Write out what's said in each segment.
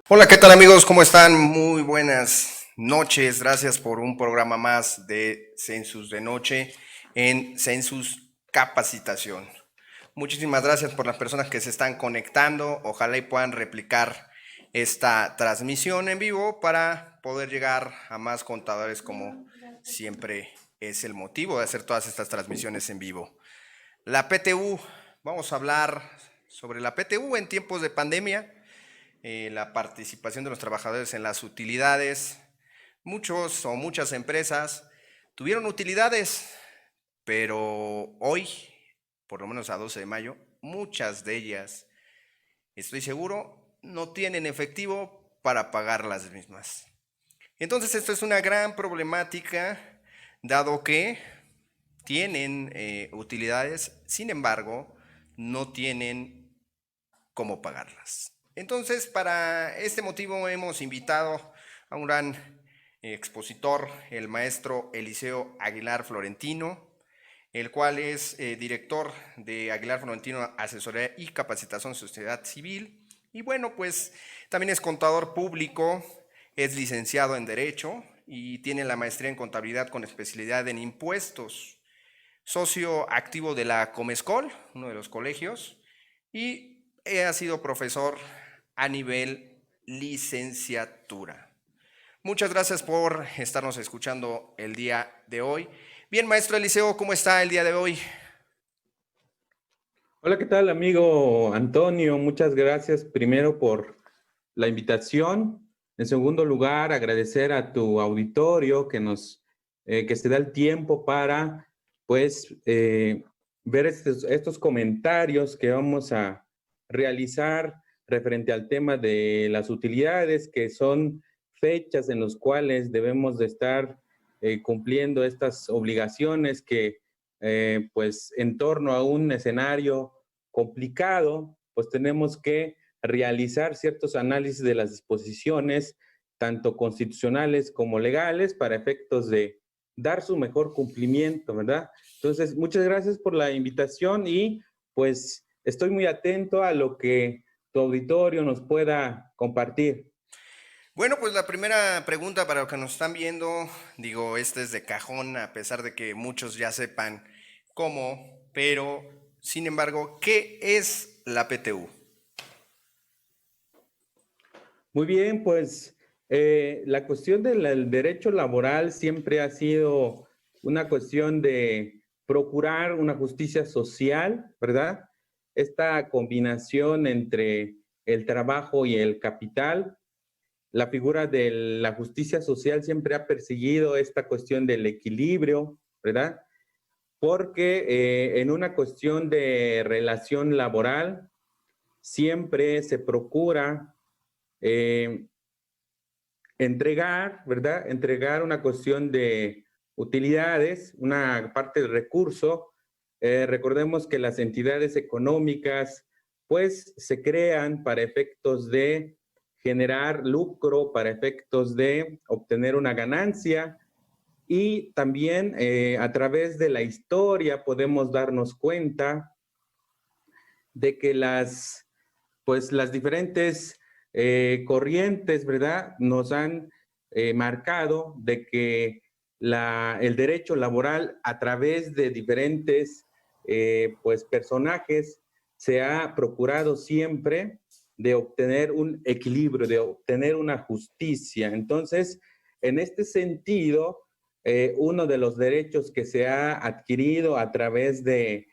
Hola, ¿qué tal amigos? ¿Cómo están? Muy buenas noches. Gracias por un programa más de Census de Noche en Census Capacitación. Muchísimas gracias por las personas que se están conectando. Ojalá y puedan replicar esta transmisión en vivo para poder llegar a más contadores, como siempre es el motivo de hacer todas estas transmisiones en vivo. La PTU, vamos a hablar sobre la PTU en tiempos de pandemia. La participación de los trabajadores en las utilidades. Muchos o muchas empresas tuvieron utilidades, pero hoy, por lo menos a 12 de mayo, muchas de ellas, estoy seguro, no tienen efectivo para pagar las mismas. Entonces, esto es una gran problemática, dado que tienen utilidades, sin embargo, no tienen cómo pagarlas. Entonces, para este motivo hemos invitado a un gran expositor, el maestro Eliseo Aguilar Florentino, el cual es director de Aguilar Florentino Asesoría y Capacitación Sociedad Civil. Y bueno, pues también es contador público, es licenciado en Derecho y tiene la maestría en Contabilidad con especialidad en Impuestos. Socio activo de la Comescol, uno de los colegios, y ha sido profesor a nivel licenciatura. Muchas gracias por estarnos escuchando el día de hoy. Bien, maestro Eliseo, ¿cómo está el día de hoy? Hola, ¿qué tal, amigo Antonio? Muchas gracias primero por la invitación. En segundo lugar, agradecer a tu auditorio que se da el tiempo para, pues, ver estos comentarios que vamos a realizar referente al tema de las utilidades, que son fechas en las cuales debemos de estar cumpliendo estas obligaciones que, pues, en torno a un escenario complicado, pues tenemos que realizar ciertos análisis de las disposiciones, tanto constitucionales como legales, para efectos de dar su mejor cumplimiento, ¿verdad? Entonces, muchas gracias por la invitación y pues estoy muy atento a lo que tu auditorio nos pueda compartir. Bueno, pues la primera pregunta para los que nos están viendo, digo, este es de cajón, a pesar de que muchos ya sepan cómo, pero sin embargo, ¿qué es la PTU? Muy bien, pues la cuestión del derecho laboral siempre ha sido una cuestión de procurar una justicia social, ¿verdad? Esta combinación entre el trabajo y el capital. La figura de la justicia social siempre ha perseguido esta cuestión del equilibrio, ¿verdad? Porque en una cuestión de relación laboral siempre se procura eh, entregar, ¿verdad? Entregar una cuestión de utilidades, una parte del recurso. Recordemos que las entidades económicas, pues, se crean para efectos de generar lucro, para efectos de obtener una ganancia. Y también a través de la historia podemos darnos cuenta de que pues las diferentes corrientes, ¿verdad? Nos han marcado de que el derecho laboral a través de diferentes pues personajes se ha procurado siempre de obtener un equilibrio, de obtener una justicia. Entonces, en este sentido, uno de los derechos que se ha adquirido a través de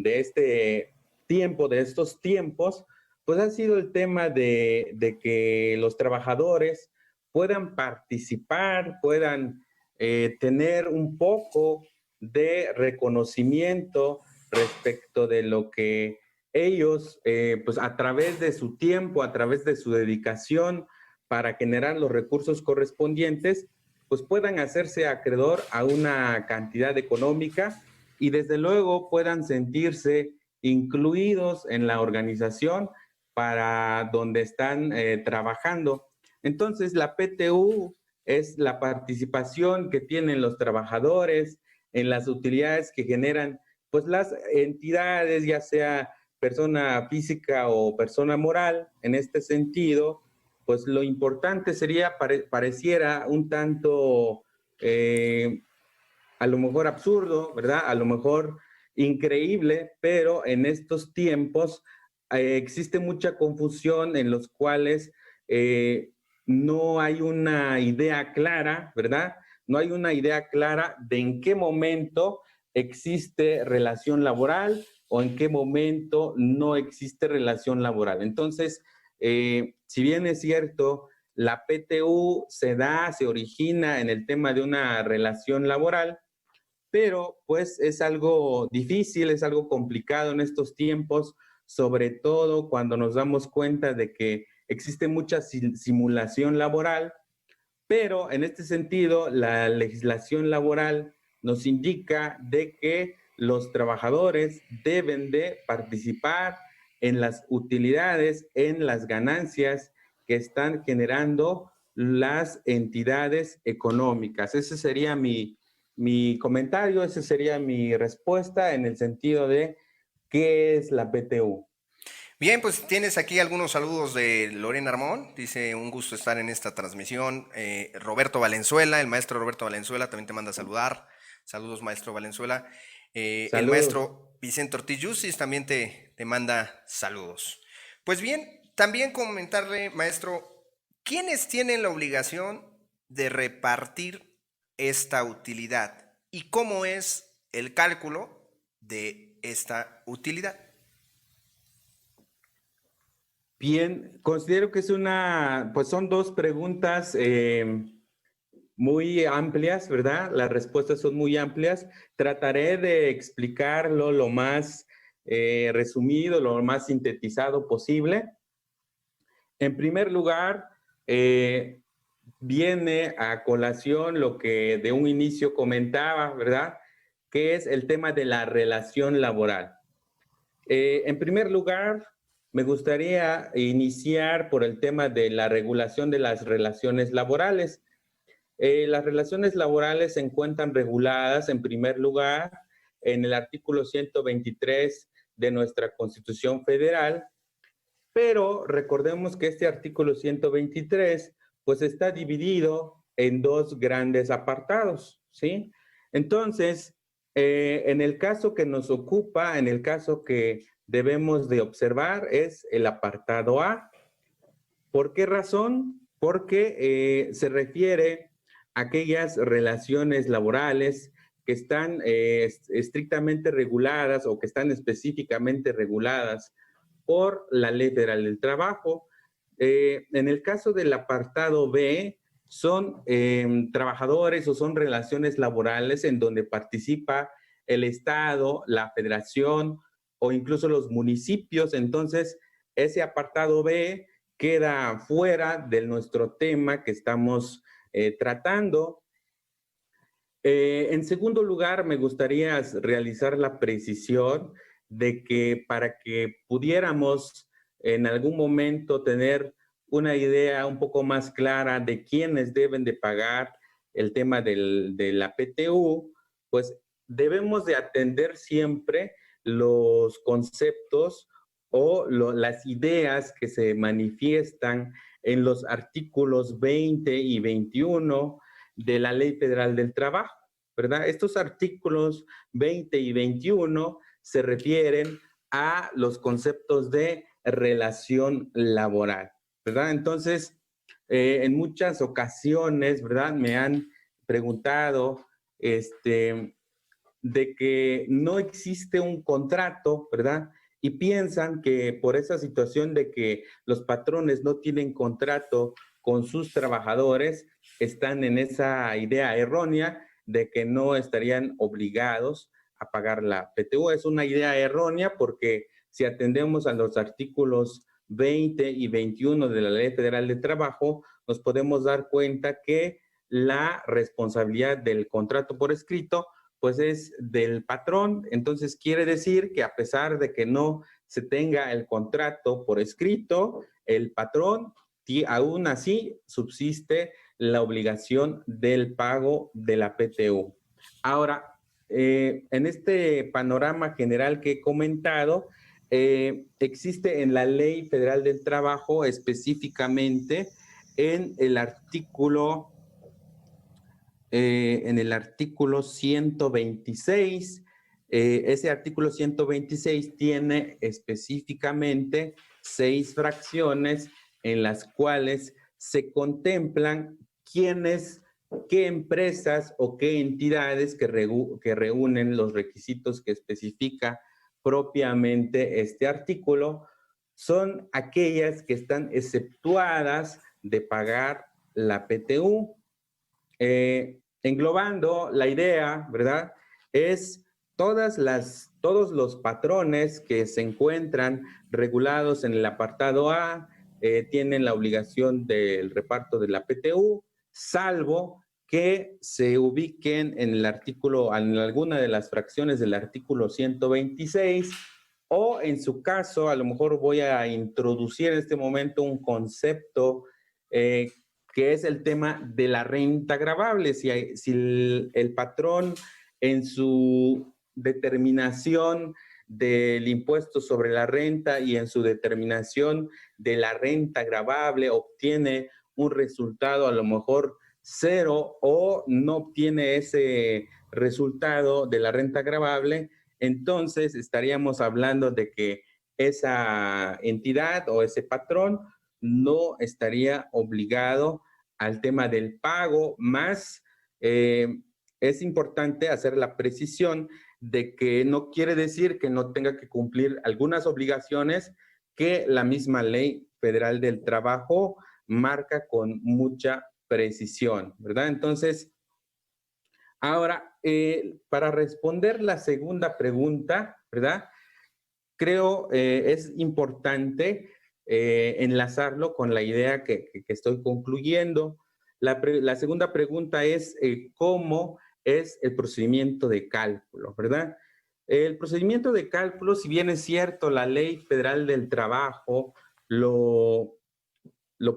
este tiempo, de estos tiempos, pues ha sido el tema de que los trabajadores puedan participar, puedan tener un poco de reconocimiento respecto de lo que ellos, pues a través de su tiempo, a través de su dedicación para generar los recursos correspondientes, pues puedan hacerse acreedor a una cantidad económica y desde luego puedan sentirse incluidos en la organización para donde están trabajando. Entonces, la PTU es la participación que tienen los trabajadores en las utilidades que generan pues las entidades, ya sea persona física o persona moral. En este sentido, pues lo importante sería, pareciera un tanto a lo mejor absurdo, ¿verdad? A lo mejor increíble, pero en estos tiempos existe mucha confusión en los cuales no hay una idea clara, ¿verdad? No hay una idea clara de en qué momento existe relación laboral o en qué momento no existe relación laboral. Entonces, si bien es cierto, la PTU se origina en el tema de una relación laboral, pero pues es algo difícil, es algo complicado en estos tiempos, sobre todo cuando nos damos cuenta de que existe mucha simulación laboral, pero en este sentido la legislación laboral nos indica de que los trabajadores deben de participar en las utilidades, en las ganancias que están generando las entidades económicas. Ese sería mi comentario, esa sería mi respuesta en el sentido de qué es la PTU. Bien, pues tienes aquí algunos saludos de Lorena Armón. Dice, un gusto estar en esta transmisión. Roberto Valenzuela, el maestro Roberto Valenzuela también te manda a saludar. Saludos, maestro Valenzuela. El Saludos. maestro Vicente Ortiz Yusis también te manda saludos. Pues bien, también comentarle, maestro, ¿quiénes tienen la obligación de repartir esta utilidad? ¿Y cómo es el cálculo de esta utilidad? Bien, considero que pues son dos preguntas muy amplias, ¿verdad? Las respuestas son muy amplias. Trataré de explicarlo lo más resumido, lo más sintetizado posible. En primer lugar, viene a colación lo que de un inicio comentaba, ¿verdad? Que es el tema de la relación laboral. En primer lugar, me gustaría iniciar por el tema de la regulación de las relaciones laborales. Las relaciones laborales se encuentran reguladas, en primer lugar, en el artículo 123 de nuestra Constitución Federal, pero recordemos que este artículo 123 pues está dividido en dos grandes apartados, ¿sí? Entonces, en el caso que nos ocupa, en el caso que debemos de observar es el apartado A. ¿Por qué razón? Porque se refiere a aquellas relaciones laborales que están estrictamente reguladas o que están específicamente reguladas por la Ley Federal del Trabajo. En el caso del apartado B, son trabajadores o son relaciones laborales en donde participa el Estado, la Federación o incluso los municipios. Entonces, ese apartado B queda fuera de nuestro tema que estamos tratando. En segundo lugar, me gustaría realizar la precisión de que para que pudiéramos en algún momento tener una idea un poco más clara de quiénes deben de pagar el tema de la PTU, pues debemos de atender siempre los conceptos o las ideas que se manifiestan en los artículos 20 y 21 de la Ley Federal del Trabajo, ¿verdad? Estos artículos 20 y 21 se refieren a los conceptos de relación laboral, ¿verdad? Entonces, en muchas ocasiones, ¿verdad? Me han preguntado, de que no existe un contrato, ¿verdad? Y piensan que por esa situación de que los patrones no tienen contrato con sus trabajadores, están en esa idea errónea de que no estarían obligados a pagar la PTU. Es una idea errónea porque si atendemos a los artículos 20 y 21 de la Ley Federal de Trabajo, nos podemos dar cuenta que la responsabilidad del contrato por escrito pues es del patrón. Entonces quiere decir que a pesar de que no se tenga el contrato por escrito, el patrón aún así subsiste la obligación del pago de la PTU. Ahora, en este panorama general que he comentado, existe en la Ley Federal del Trabajo, específicamente en el artículo 126. Ese artículo 126 tiene específicamente 6 fracciones en las cuales se contemplan qué empresas o qué entidades que reúnen los requisitos que especifica propiamente este artículo, son aquellas que están exceptuadas de pagar la PTU. Englobando la idea, ¿verdad? Es todos los patrones que se encuentran regulados en el apartado A tienen la obligación del reparto de la PTU, salvo que se ubiquen en el artículo, en alguna de las fracciones del artículo 126, o en su caso, a lo mejor voy a introducir en este momento un concepto que es el tema de la renta gravable. Si el patrón en su determinación del impuesto sobre la renta y en su determinación de la renta gravable obtiene un resultado a lo mejor 0 o no obtiene ese resultado de la renta gravable, entonces estaríamos hablando de que esa entidad o ese patrón no estaría obligado al tema del pago, más es importante hacer la precisión de que no quiere decir que no tenga que cumplir algunas obligaciones que la misma Ley Federal del Trabajo marca con mucha precisión, ¿verdad? Entonces, ahora, para responder la segunda pregunta, ¿verdad? Creo es importante enlazarlo con la idea que estoy concluyendo. La segunda pregunta es ¿cómo es el procedimiento de cálculo, verdad? El procedimiento de cálculo, si bien es cierto, la Ley Federal del Trabajo lo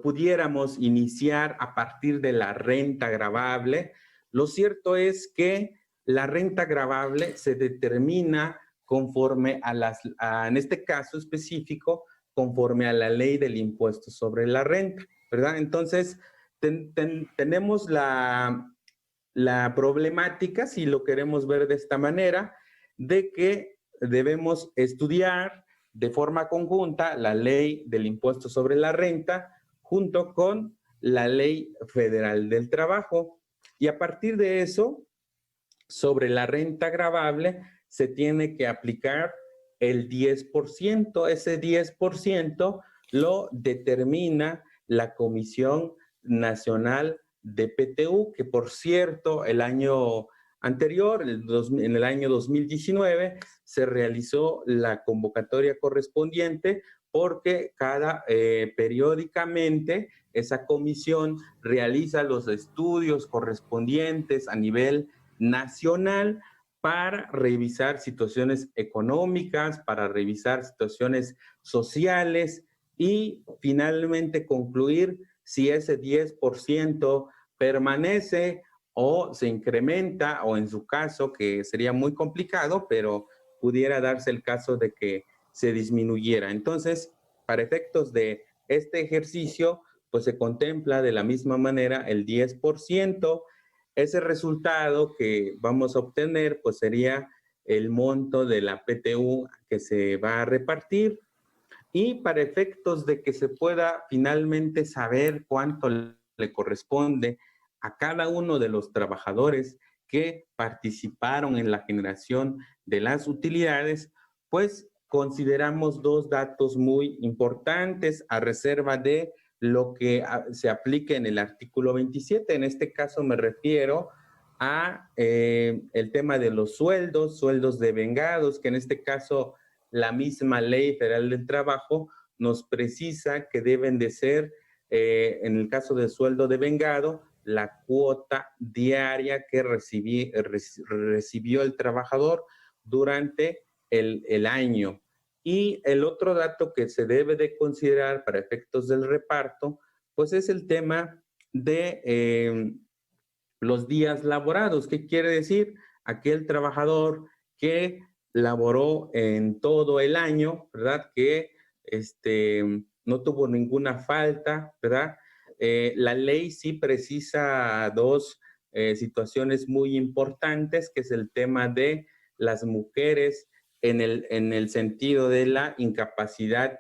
pudiéramos iniciar a partir de la renta gravable, lo cierto es que la renta gravable se determina conforme en este caso específico, conforme a la ley del impuesto sobre la renta, ¿verdad? Entonces, tenemos la problemática, si lo queremos ver de esta manera, de que debemos estudiar de forma conjunta la ley del impuesto sobre la renta junto con la Ley Federal del Trabajo. Y a partir de eso, sobre la renta gravable, se tiene que aplicar el 10%. Ese 10% lo determina la Comisión Nacional de PTU, que por cierto, el año anterior, en el año 2019, se realizó la convocatoria correspondiente porque periódicamente esa comisión realiza los estudios correspondientes a nivel nacional para revisar situaciones económicas, para revisar situaciones sociales y finalmente concluir si ese 10% permanece o se incrementa, o en su caso, que sería muy complicado, pero pudiera darse el caso de que se disminuyera. Entonces, para efectos de este ejercicio, pues se contempla de la misma manera el 10%. Ese resultado que vamos a obtener, pues sería el monto de la PTU que se va a repartir, y para efectos de que se pueda finalmente saber cuánto le corresponde a cada uno de los trabajadores que participaron en la generación de las utilidades, pues consideramos 2 datos muy importantes a reserva de lo que se aplique en el artículo 27. En este caso me refiero a el tema de los sueldos devengados, que en este caso la misma Ley Federal del Trabajo nos precisa que deben de ser, en el caso del sueldo devengado, la cuota diaria que recibió el trabajador durante el año. Y el otro dato que se debe de considerar para efectos del reparto, pues es el tema de los días laborados. ¿Qué quiere decir? Aquel trabajador que laboró en todo el año, ¿verdad? Que no tuvo ninguna falta, ¿verdad? La ley sí precisa dos situaciones muy importantes, que es el tema de las mujeres en el sentido de la incapacidad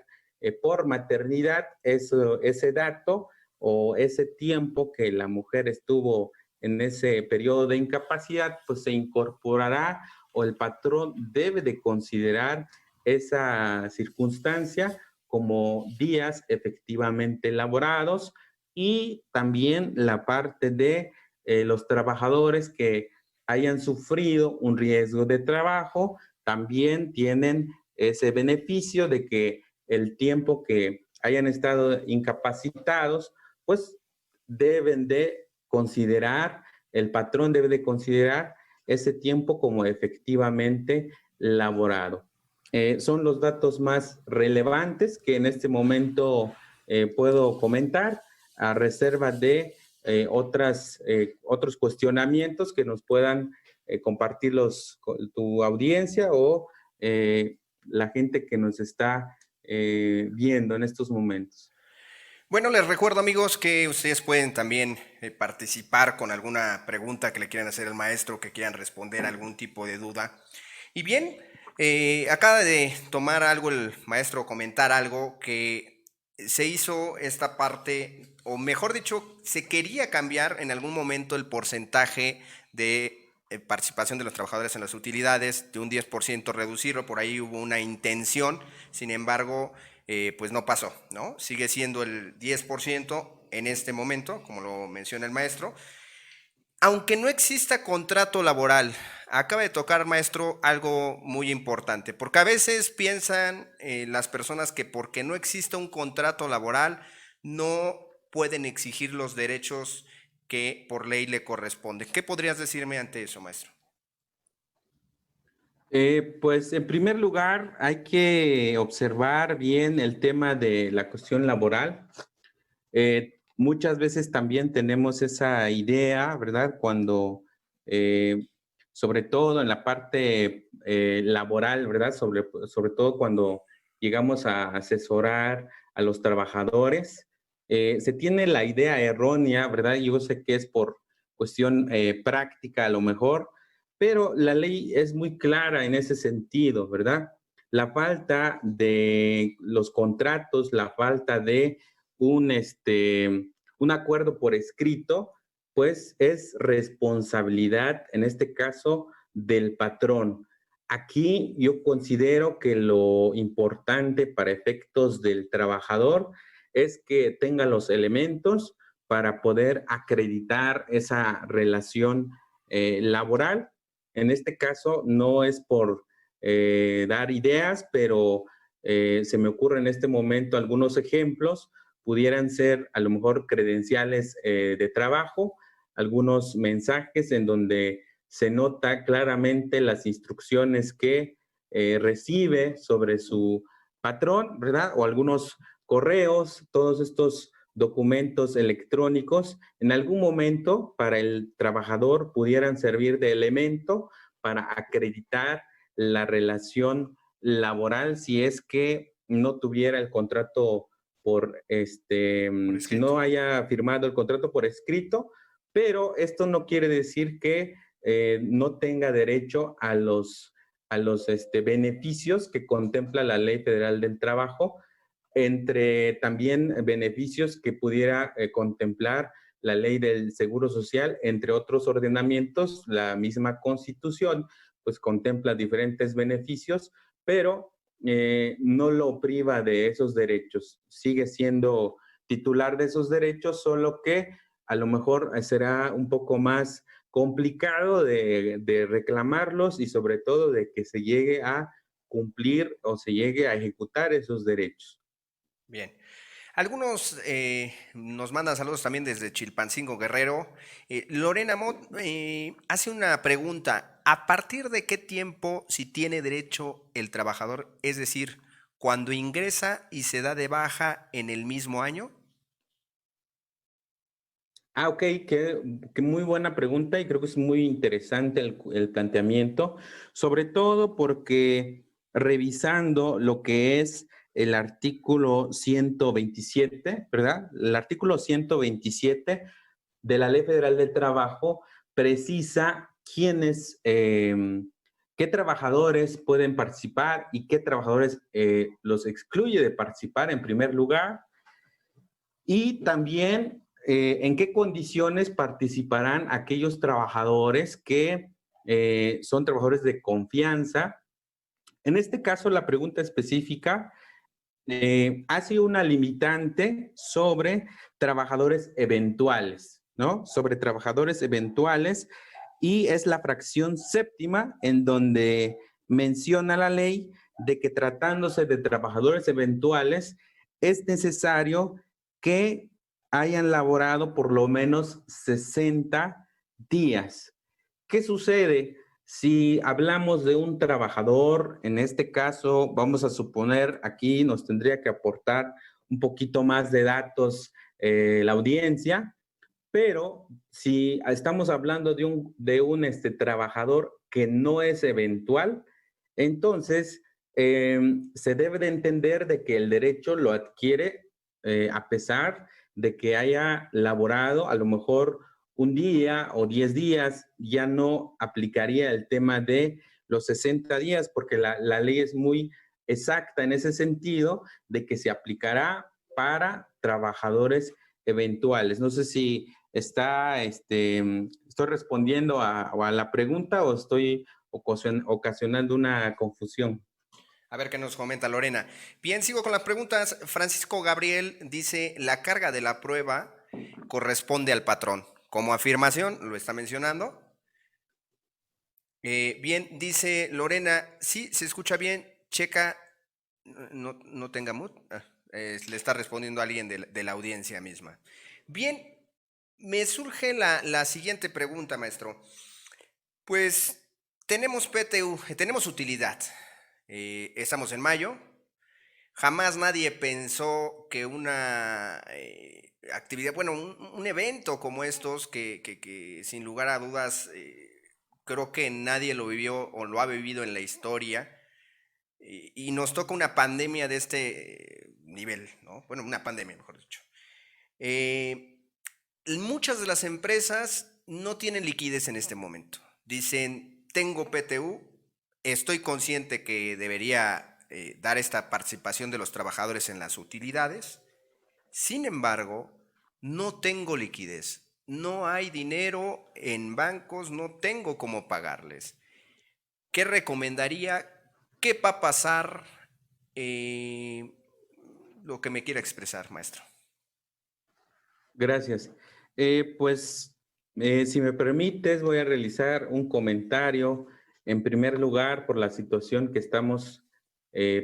por maternidad. Ese dato o ese tiempo que la mujer estuvo en ese periodo de incapacidad, pues se incorporará o el patrón debe de considerar esa circunstancia como días efectivamente laborados, y también la parte de los trabajadores que hayan sufrido un riesgo de trabajo también tienen ese beneficio de que el tiempo que hayan estado incapacitados, pues deben de considerar, el patrón debe de considerar ese tiempo como efectivamente laborado. Son los datos más relevantes que en este momento puedo comentar, a reserva de otros cuestionamientos que nos puedan compartir tu audiencia o la gente que nos está viendo en estos momentos. Bueno, les recuerdo amigos que ustedes pueden también participar con alguna pregunta que le quieran hacer al maestro, que quieran responder algún tipo de duda. Y bien, acaba de tomar algo el maestro, comentar algo que se hizo esta parte, o mejor dicho, se quería cambiar en algún momento el porcentaje de participación de los trabajadores en las utilidades, de un 10% reducirlo, por ahí hubo una intención, sin embargo, pues no pasó, ¿no? Sigue siendo el 10% en este momento, como lo menciona el maestro, aunque no exista contrato laboral. Acaba de tocar, maestro, algo muy importante, porque a veces piensan las personas que porque no exista un contrato laboral no pueden exigir los derechos que por ley le corresponde. ¿Qué podrías decirme ante eso, maestro? Pues en primer lugar hay que observar bien el tema de la cuestión laboral. Muchas veces también tenemos esa idea, ¿verdad? Cuando, sobre todo en la parte laboral, ¿verdad? Sobre todo cuando llegamos a asesorar a los trabajadores, se tiene la idea errónea, ¿verdad? Yo sé que es por cuestión práctica a lo mejor, pero la ley es muy clara en ese sentido, ¿verdad? La falta de los contratos, la falta de un, un acuerdo por escrito, pues es responsabilidad, en este caso, del patrón. Aquí yo considero que lo importante para efectos del trabajador es que tenga los elementos para poder acreditar esa relación laboral. En este caso no es por dar ideas, pero se me ocurren en este momento algunos ejemplos. Pudieran ser a lo mejor credenciales de trabajo, algunos mensajes en donde se nota claramente las instrucciones que recibe sobre su patrón, ¿verdad? O algunos correos, todos estos documentos electrónicos, en algún momento para el trabajador pudieran servir de elemento para acreditar la relación laboral si es que no tuviera el contrato por Por si escrito. no haya firmado el contrato por escrito, pero esto no quiere decir que no tenga derecho a los beneficios que contempla la Ley Federal del Trabajo, entre también beneficios que pudiera contemplar la Ley del Seguro Social, entre otros ordenamientos. La misma Constitución pues contempla diferentes beneficios, pero no lo priva de esos derechos. Sigue siendo titular de esos derechos, solo que a lo mejor será un poco más complicado de reclamarlos y sobre todo de que se llegue a cumplir o se llegue a ejecutar esos derechos. Bien. Algunos nos mandan saludos también desde Chilpancingo, Guerrero. Lorena Mott hace una pregunta. ¿A partir de qué tiempo si tiene derecho el trabajador? Es decir, cuando ingresa y se da de baja en el mismo año. Ok, qué muy buena pregunta y creo que es muy interesante el planteamiento, sobre todo porque revisando lo que es el artículo 127, ¿verdad? El artículo 127 de la Ley Federal del Trabajo precisa qué trabajadores pueden participar y qué trabajadores los excluye de participar en primer lugar, y también en qué condiciones participarán aquellos trabajadores que son trabajadores de confianza. En este caso, la pregunta específica hace una limitante sobre trabajadores eventuales, ¿no? Sobre trabajadores eventuales, y es la fracción séptima en donde menciona la ley de que tratándose de trabajadores eventuales es necesario que hayan laborado por lo menos 60 días. ¿Qué sucede? Si hablamos de un trabajador, en este caso, vamos a suponer, aquí nos tendría que aportar un poquito más de datos la audiencia, pero si estamos hablando de un trabajador que no es eventual, entonces se debe de entender de que el derecho lo adquiere a pesar de que haya laborado a lo mejor un día o 10 días. Ya no aplicaría el tema de los 60 días porque la ley es muy exacta en ese sentido de que se aplicará para trabajadores eventuales. No sé si estoy respondiendo a la pregunta o estoy ocasionando una confusión. A ver qué nos comenta Lorena. Bien, sigo con las preguntas. Francisco Gabriel dice, la carga de la prueba corresponde al patrón. Como afirmación, lo está mencionando. Bien, dice Lorena, sí, se escucha bien, checa, no tenga mood. Le está respondiendo a alguien de la audiencia misma. Bien, me surge la siguiente pregunta, maestro. Pues tenemos PTU, tenemos utilidad. Estamos en mayo. Jamás nadie pensó que una actividad, bueno, un evento como estos, que sin lugar a dudas creo que nadie lo vivió o lo ha vivido en la historia, y nos toca una pandemia de este nivel, ¿no? Bueno, una pandemia, mejor dicho. Eh, Muchas de las empresas no tienen liquidez en este momento. Dicen, tengo PTU, estoy consciente que debería dar esta participación de los trabajadores en las utilidades. Sin embargo, no tengo liquidez. No hay dinero en bancos, no tengo cómo pagarles. ¿Qué recomendaría? ¿Qué va a pasar? Eh, lo que me quiera expresar, maestro. Gracias. Pues, si me permites, voy a realizar un comentario en primer lugar por la situación que estamos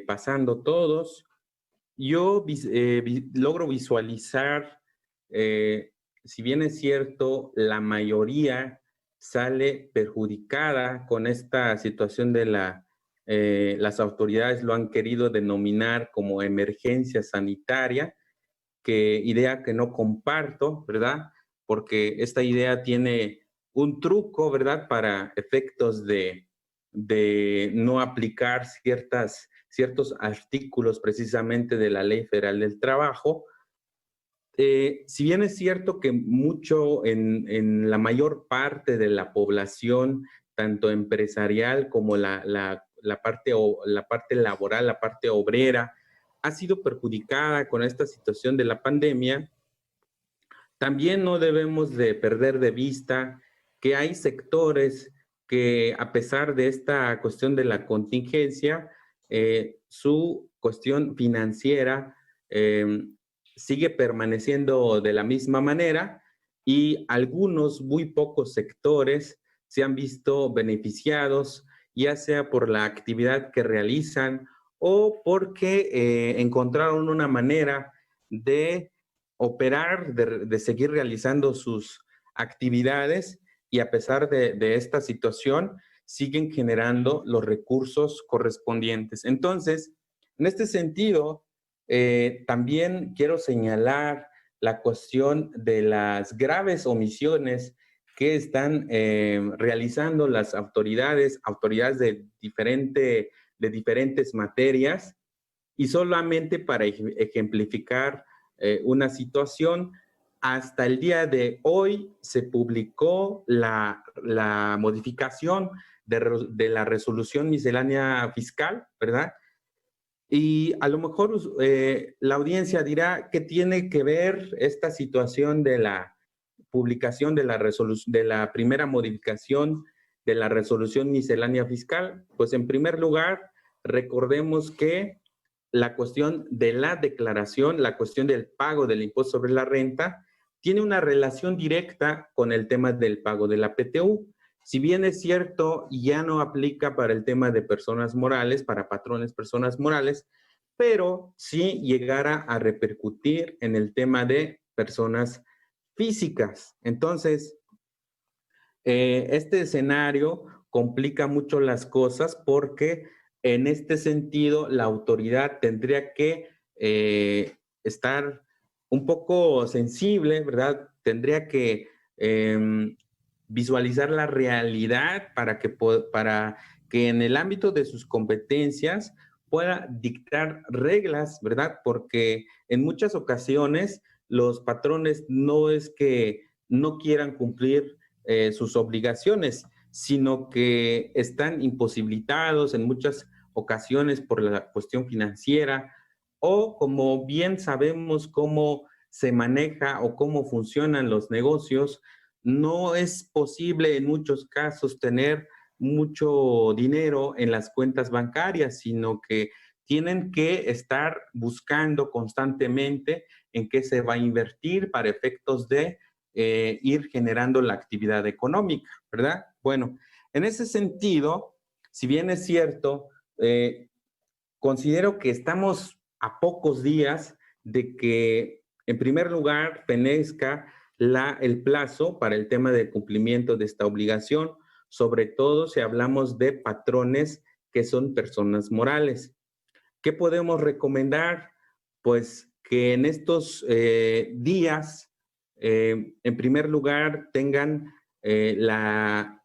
pasando todos. Yo logro visualizar, eh, si bien es cierto, la mayoría sale perjudicada con esta situación de las autoridades lo han querido denominar como emergencia sanitaria, idea que no comparto, ¿verdad? Porque esta idea tiene un truco, ¿verdad? Para efectos de no aplicar ciertos artículos precisamente de la Ley Federal del Trabajo. Si bien es cierto que en la mayor parte de la población, tanto empresarial como la parte laboral, la parte obrera, ha sido perjudicada con esta situación de la pandemia, también no debemos de perder de vista que hay sectores que, a pesar de esta cuestión de la contingencia, su cuestión financiera sigue permaneciendo de la misma manera, y algunos muy pocos sectores se han visto beneficiados, ya sea por la actividad que realizan o porque encontraron una manera de operar, de seguir realizando sus actividades, y a pesar de esta situación siguen generando los recursos correspondientes. Entonces, en este sentido, también quiero señalar la cuestión de las graves omisiones que están realizando las autoridades de diferentes materias, y solamente para ejemplificar una situación, hasta el día de hoy se publicó la modificación de la resolución miscelánea fiscal, ¿verdad? Y a lo mejor la audiencia dirá, ¿qué tiene que ver esta situación de la publicación de la primera modificación de la resolución miscelánea fiscal? Pues en primer lugar, recordemos que la cuestión de la declaración, la cuestión del pago del impuesto sobre la renta, tiene una relación directa con el tema del pago de la PTU. Si bien es cierto, ya no aplica para el tema de personas morales, para patrones personas morales, pero sí llegara a repercutir en el tema de personas físicas. Entonces, este escenario complica mucho las cosas porque en este sentido la autoridad tendría que estar un poco sensible, ¿verdad? Tendría que visualizar la realidad para que en el ámbito de sus competencias pueda dictar reglas, ¿verdad? Porque en muchas ocasiones los patrones no es que no quieran cumplir sus obligaciones, sino que están imposibilitados en muchas ocasiones por la cuestión financiera, o como bien sabemos cómo se maneja o cómo funcionan los negocios, no es posible en muchos casos tener mucho dinero en las cuentas bancarias, sino que tienen que estar buscando constantemente en qué se va a invertir para efectos de ir generando la actividad económica, ¿verdad? Bueno, en ese sentido, si bien es cierto, considero que estamos a pocos días de que, en primer lugar, fenezca el plazo para el tema del cumplimiento de esta obligación, sobre todo si hablamos de patrones que son personas morales. ¿Qué podemos recomendar? Pues que en estos días, en primer lugar, tengan la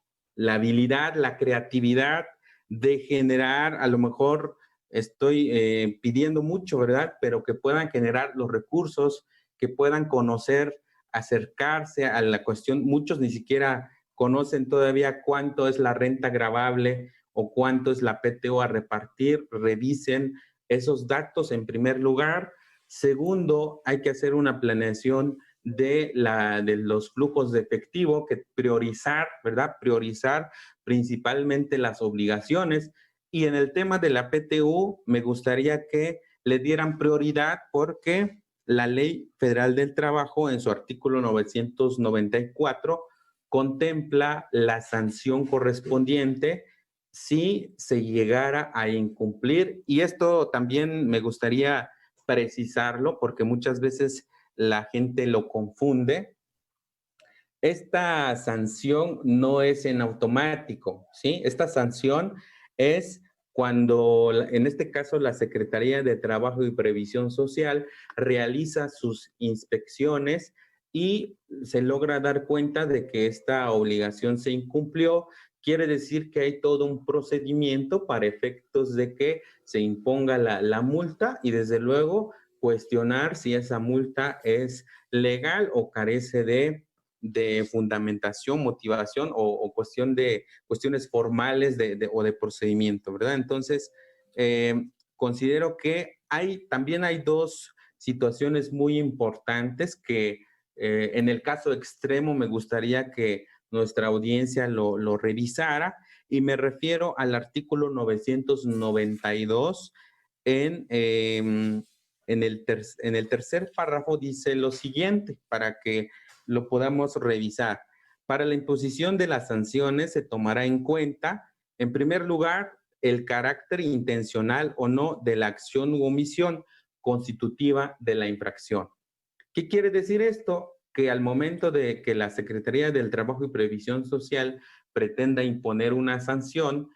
habilidad, la creatividad de generar, a lo mejor estoy pidiendo mucho, ¿verdad? Pero que puedan generar los recursos, que puedan conocer, acercarse a la cuestión. Muchos ni siquiera conocen todavía cuánto es la renta gravable o cuánto es la PTO a repartir. Revisen esos datos en primer lugar. Segundo, hay que hacer una planeación de los flujos de efectivo, que priorizar, ¿verdad? Priorizar principalmente las obligaciones. Y en el tema de la PTU, me gustaría que le dieran prioridad porque la Ley Federal del Trabajo, en su artículo 994, contempla la sanción correspondiente si se llegara a incumplir. Y esto también me gustaría precisarlo porque muchas veces la gente lo confunde. Esta sanción no es en automático, ¿sí? Esta sanción es cuando, en este caso, la Secretaría de Trabajo y Previsión Social realiza sus inspecciones y se logra dar cuenta de que esta obligación se incumplió. Quiere decir que hay todo un procedimiento para efectos de que se imponga la multa y, desde luego, cuestionar si esa multa es legal o carece de fundamentación, motivación o cuestiones formales o de procedimiento, ¿verdad? Entonces, considero que también hay dos situaciones muy importantes que en el caso extremo me gustaría que nuestra audiencia lo revisara, y me refiero al artículo 992 en el tercer párrafo. Dice lo siguiente, para que lo podamos revisar. Para la imposición de las sanciones se tomará en cuenta, en primer lugar, el carácter intencional o no de la acción u omisión constitutiva de la infracción. ¿Qué quiere decir esto? Que al momento de que la Secretaría del Trabajo y Previsión Social pretenda imponer una sanción,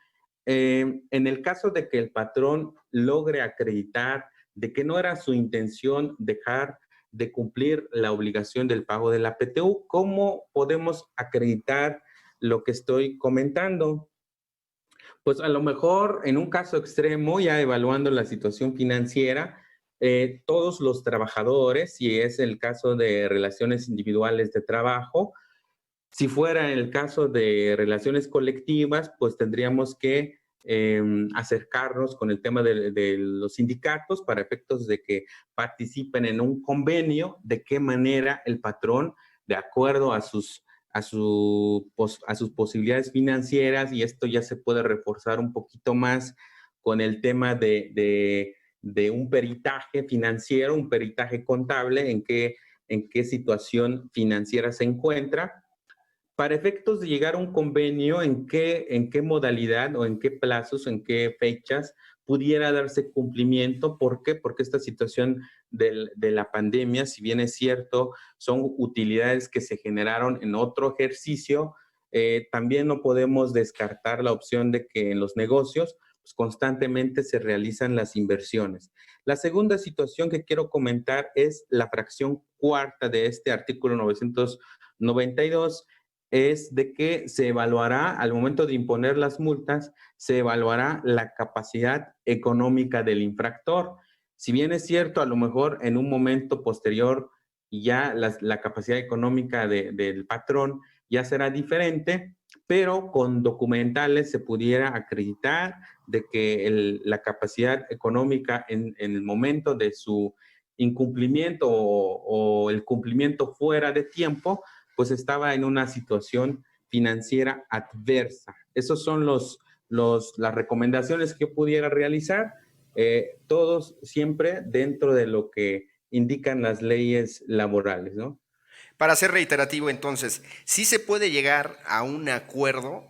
en el caso de que el patrón logre acreditar de que no era su intención dejar de cumplir la obligación del pago de la PTU. ¿Cómo podemos acreditar lo que estoy comentando? Pues a lo mejor en un caso extremo, ya evaluando la situación financiera, todos los trabajadores, si es el caso de relaciones individuales de trabajo, si fuera el caso de relaciones colectivas, pues tendríamos que acercarnos con el tema de los sindicatos para efectos de que participen en un convenio, de qué manera el patrón, de acuerdo a sus posibilidades financieras, y esto ya se puede reforzar un poquito más con el tema de un peritaje financiero, un peritaje contable, en qué situación financiera se encuentra, para efectos de llegar a un convenio, en qué modalidad o en qué plazos, en qué fechas pudiera darse cumplimiento. ¿Por qué? Porque esta situación de la pandemia, si bien es cierto, son utilidades que se generaron en otro ejercicio, también no podemos descartar la opción de que en los negocios pues, constantemente se realizan las inversiones. La segunda situación que quiero comentar es la fracción cuarta de este artículo 992, es de que se evaluará, al momento de imponer las multas, se evaluará la capacidad económica del infractor. Si bien es cierto, a lo mejor en un momento posterior ya la capacidad económica del patrón ya será diferente, pero con documentales se pudiera acreditar de que la capacidad económica en el momento de su incumplimiento o el cumplimiento fuera de tiempo, pues estaba en una situación financiera adversa. Esas son las recomendaciones que pudiera realizar, todos siempre dentro de lo que indican las leyes laborales, ¿no? Para ser reiterativo, entonces, sí se puede llegar a un acuerdo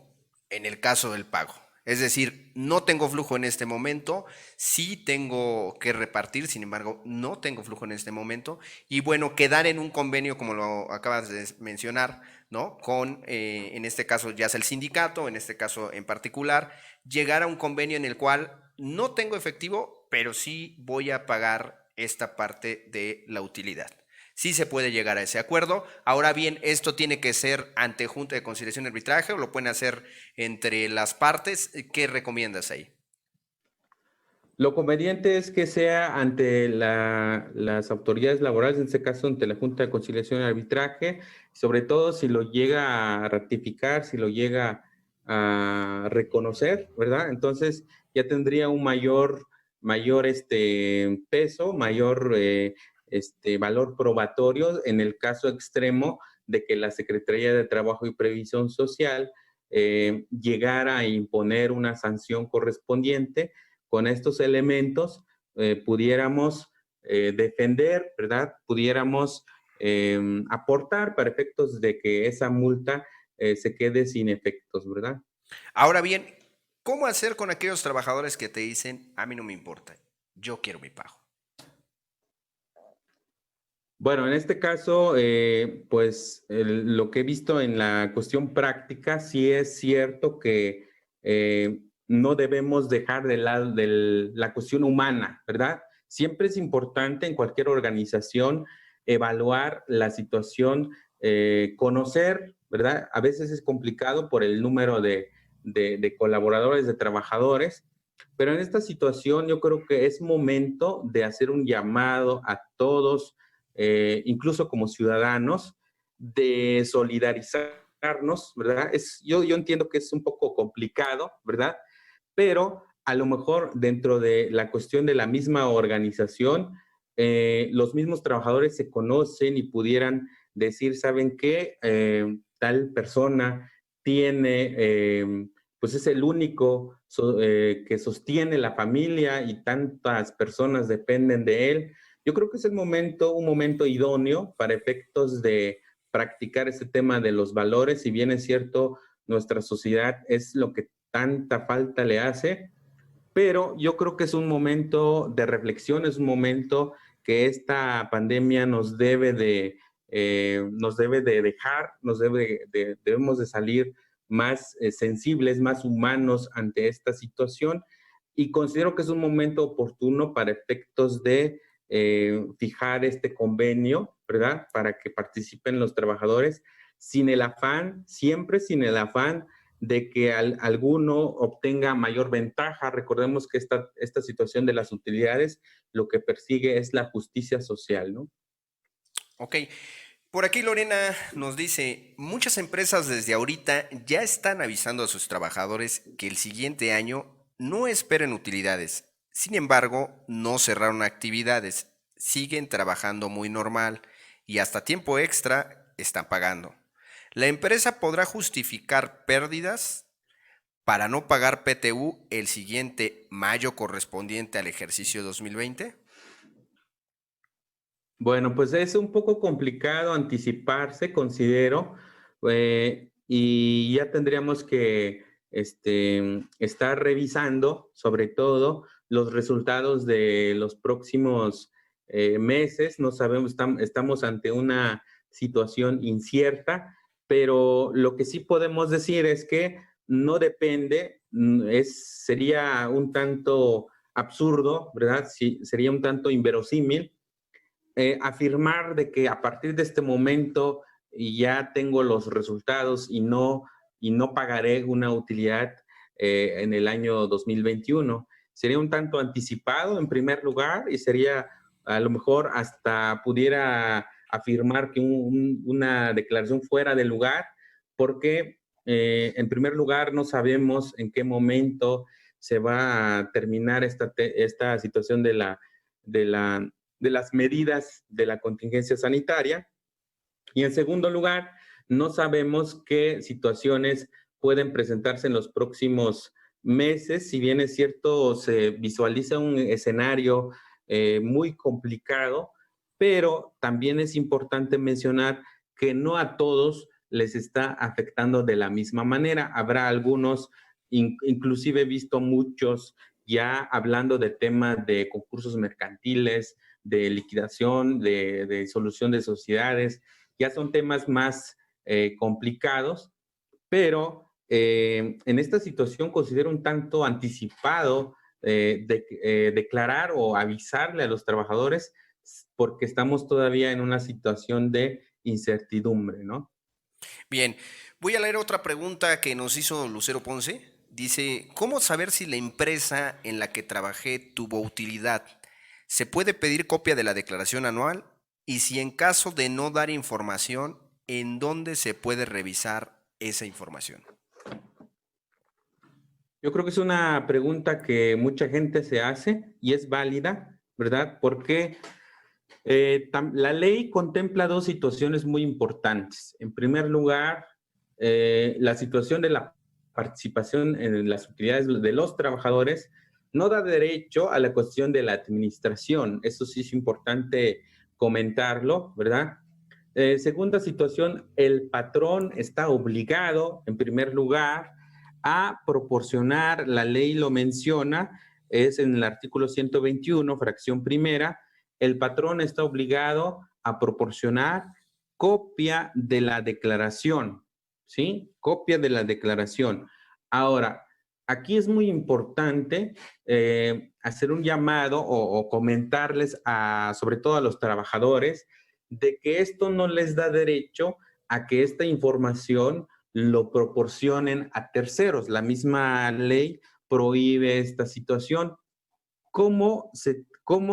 en el caso del pago. Es decir, no tengo flujo en este momento, sí tengo que repartir, sin embargo, no tengo flujo en este momento. Y bueno, quedar en un convenio, como lo acabas de mencionar, ¿no? Con, en este caso, ya sea el sindicato, en este caso en particular, llegar a un convenio en el cual no tengo efectivo, pero sí voy a pagar esta parte de la utilidad. Sí se puede llegar a ese acuerdo. Ahora bien, esto tiene que ser ante Junta de Conciliación y Arbitraje o lo pueden hacer entre las partes. ¿Qué recomiendas ahí? Lo conveniente es que sea ante las autoridades laborales, en este caso ante la Junta de Conciliación y Arbitraje, sobre todo si lo llega a ratificar, si lo llega a reconocer, ¿verdad? Entonces ya tendría un mayor peso, mayor valor probatorio en el caso extremo de que la Secretaría de Trabajo y Previsión Social llegara a imponer una sanción correspondiente. Con estos elementos pudiéramos defender, ¿verdad? Pudiéramos aportar para efectos de que esa multa se quede sin efectos, ¿verdad? Ahora bien, ¿cómo hacer con aquellos trabajadores que te dicen, a mí no me importa, yo quiero mi pago? Bueno, en este caso, pues lo que he visto en la cuestión práctica, sí es cierto que no debemos dejar de lado la cuestión humana, ¿verdad? Siempre es importante en cualquier organización evaluar la situación, conocer, ¿verdad? A veces es complicado por el número de colaboradores, de trabajadores, pero en esta situación yo creo que es momento de hacer un llamado a todos, incluso como ciudadanos, de solidarizarnos, ¿verdad? Yo entiendo que es un poco complicado, ¿verdad? Pero a lo mejor dentro de la cuestión de la misma organización, los mismos trabajadores se conocen y pudieran decir, ¿saben qué? Tal persona tiene, pues es el único que sostiene la familia y tantas personas dependen de él. Yo creo que es un momento idóneo para efectos de practicar este tema de los valores. Si bien es cierto, nuestra sociedad es lo que tanta falta le hace, pero yo creo que es un momento de reflexión, es un momento que esta pandemia nos debe de dejar, debemos de salir más sensibles, más humanos ante esta situación, y considero que es un momento oportuno para efectos de fijar este convenio, ¿verdad? Para que participen los trabajadores sin el afán, siempre sin el afán de que alguno obtenga mayor ventaja. Recordemos que esta situación de las utilidades lo que persigue es la justicia social, ¿no? Ok. Por aquí Lorena nos dice, muchas empresas desde ahorita ya están avisando a sus trabajadores que el siguiente año no esperen utilidades. Sin embargo, no cerraron actividades, siguen trabajando muy normal y hasta tiempo extra están pagando. La empresa podrá justificar pérdidas para no pagar PTU el siguiente mayo correspondiente al ejercicio 2020. Bueno, pues es un poco complicado anticiparse, considero, y ya tendríamos que estar revisando, sobre todo, los resultados de los próximos meses. No sabemos, estamos ante una situación incierta, pero lo que sí podemos decir es que no depende, sería un tanto absurdo, ¿verdad? Sí, sería un tanto inverosímil afirmar de que a partir de este momento ya tengo los resultados y no pagaré una utilidad en el año 2021. Sería un tanto anticipado en primer lugar y sería a lo mejor hasta pudiera afirmar que una declaración fuera de lugar porque en primer lugar no sabemos en qué momento se va a terminar esta situación de la de las medidas de la contingencia sanitaria. Y en segundo lugar, no sabemos qué situaciones pueden presentarse en los próximos meses. Si bien es cierto, se visualiza un escenario muy complicado, pero también es importante mencionar que no a todos les está afectando de la misma manera. Habrá algunos, inclusive he visto muchos ya hablando de temas de concursos mercantiles, de liquidación, de disolución de sociedades, ya son temas más complicados, pero en esta situación considero un tanto anticipado declarar o avisarle a los trabajadores porque estamos todavía en una situación de incertidumbre, ¿no? Bien, voy a leer otra pregunta que nos hizo Lucero Ponce. Dice, ¿cómo saber si la empresa en la que trabajé tuvo utilidad? ¿Se puede pedir copia de la declaración anual? Y si en caso de no dar información, ¿en dónde se puede revisar esa información? Yo creo que es una pregunta que mucha gente se hace y es válida, ¿verdad? Porque la ley contempla dos situaciones muy importantes. En primer lugar, la situación de la participación en las utilidades de los trabajadores no da derecho a la cuestión de la administración. Eso sí es importante comentarlo, ¿verdad? Segunda situación, el patrón está obligado, en primer lugar, a proporcionar, la ley lo menciona, es en el artículo 121, fracción primera, el patrón está obligado a proporcionar copia de la declaración, ¿sí? Copia de la declaración. Ahora, aquí es muy importante hacer un llamado o comentarles sobre todo a los trabajadores, de que esto no les da derecho a que esta información lo proporcionen a terceros. La misma ley prohíbe esta situación.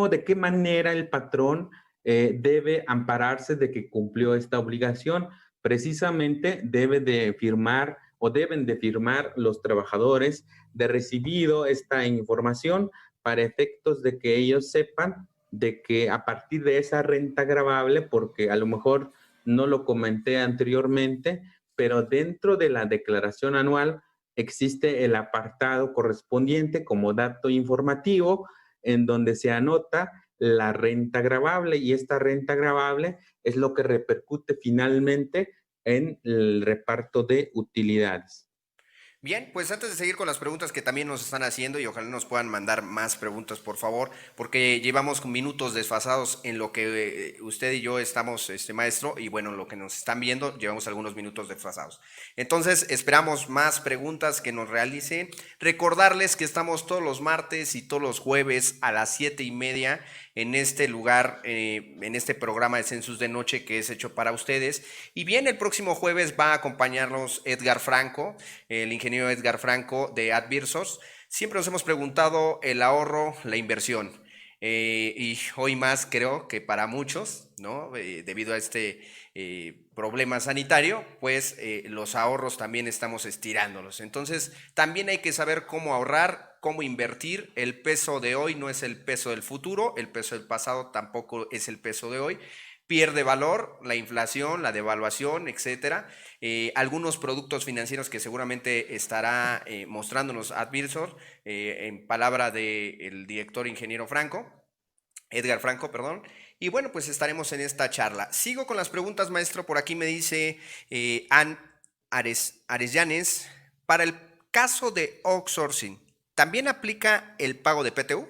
De qué manera el patrón debe ampararse de que cumplió esta obligación? Precisamente debe de firmar o deben de firmar los trabajadores de recibido esta información para efectos de que ellos sepan de que a partir de esa renta gravable, porque a lo mejor no lo comenté anteriormente, pero dentro de la declaración anual existe el apartado correspondiente como dato informativo en donde se anota la renta gravable y esta renta gravable es lo que repercute finalmente en el reparto de utilidades. Bien, pues antes de seguir con las preguntas que también nos están haciendo y ojalá nos puedan mandar más preguntas, por favor, porque llevamos minutos desfasados en lo que usted y yo estamos, maestro, y bueno, lo que nos están viendo, llevamos algunos minutos desfasados. Entonces, esperamos más preguntas que nos realicen. Recordarles que estamos todos los martes y todos los jueves a las 7:30 en este lugar, en este programa de Census de Noche que es hecho para ustedes. Y bien, el próximo jueves va a acompañarnos Edgar Franco, el ingeniero Edgar Franco de Advirsors. Siempre nos hemos preguntado el ahorro, la inversión. Y hoy más creo que para muchos, ¿no? Debido a este problema sanitario, pues los ahorros también estamos estirándolos. Entonces, también hay que saber cómo ahorrar, cómo invertir. El peso de hoy no es el peso del futuro, el peso del pasado tampoco es el peso de hoy. Pierde valor, la inflación, la devaluación, etcétera. Algunos productos financieros que seguramente estará mostrándonos Advirsor, en palabra del director ingeniero Franco, Edgar Franco, perdón. Y bueno, pues estaremos en esta charla. Sigo con las preguntas, maestro. Por aquí me dice Ann Arellanes, para el caso de outsourcing, ¿también aplica el pago de PTU?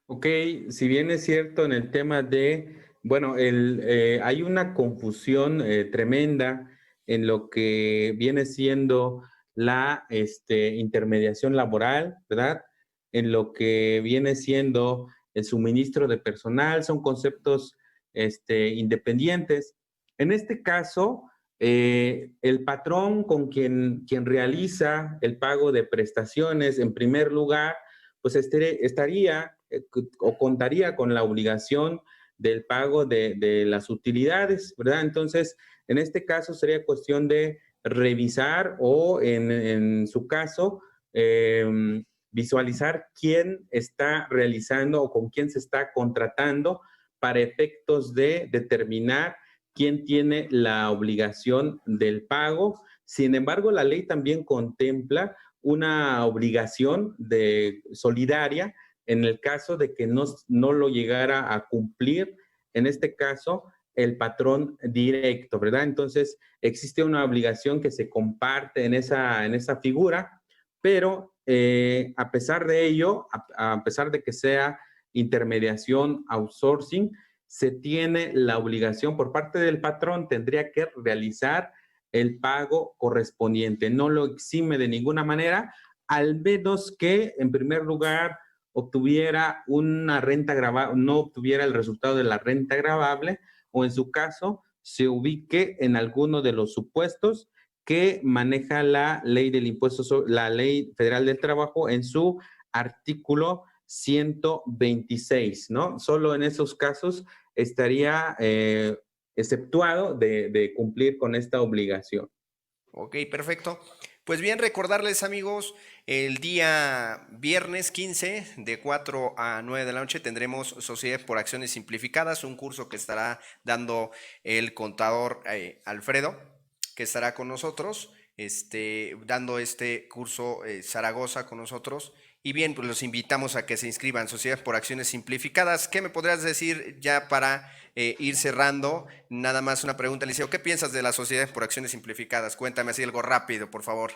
Ok, si bien es cierto en el tema de, bueno, hay una confusión tremenda en lo que viene siendo la intermediación laboral, ¿verdad? En lo que viene siendo el suministro de personal, son conceptos independientes. En este caso, el patrón con quien realiza el pago de prestaciones, en primer lugar, pues estaría o contaría con la obligación del pago de las utilidades, ¿verdad? Entonces, en este caso sería cuestión de revisar o en su caso, visualizar quién está realizando o con quién se está contratando para efectos de determinar quién tiene la obligación del pago. Sin embargo, la ley también contempla una obligación solidaria en el caso de que no lo llegara a cumplir, en este caso, el patrón directo, ¿verdad? Entonces, existe una obligación que se comparte en esa figura, pero a pesar de ello, a pesar de que sea intermediación, outsourcing, se tiene la obligación por parte del patrón, tendría que realizar el pago correspondiente. No lo exime de ninguna manera, al menos que, en primer lugar, obtuviera una renta gravable, no obtuviera el resultado de la renta gravable, o en su caso, se ubique en alguno de los supuestos que maneja la ley del impuesto, la ley federal del trabajo en su artículo 126, ¿no? Solo en esos casos estaría exceptuado de cumplir con esta obligación. Ok, perfecto. Pues bien, recordarles amigos, el día viernes 15 de 4 a 9 de la noche tendremos Sociedad por Acciones Simplificadas, un curso que estará dando el contador Alfredo, que estará con nosotros, dando este curso Zaragoza con nosotros. Y bien, pues los invitamos a que se inscriban, Sociedad por Acciones Simplificadas. ¿Qué me podrías decir ya para ir cerrando? Nada más una pregunta, Liceo. ¿Qué piensas de las sociedades por acciones simplificadas? Cuéntame así algo rápido, por favor.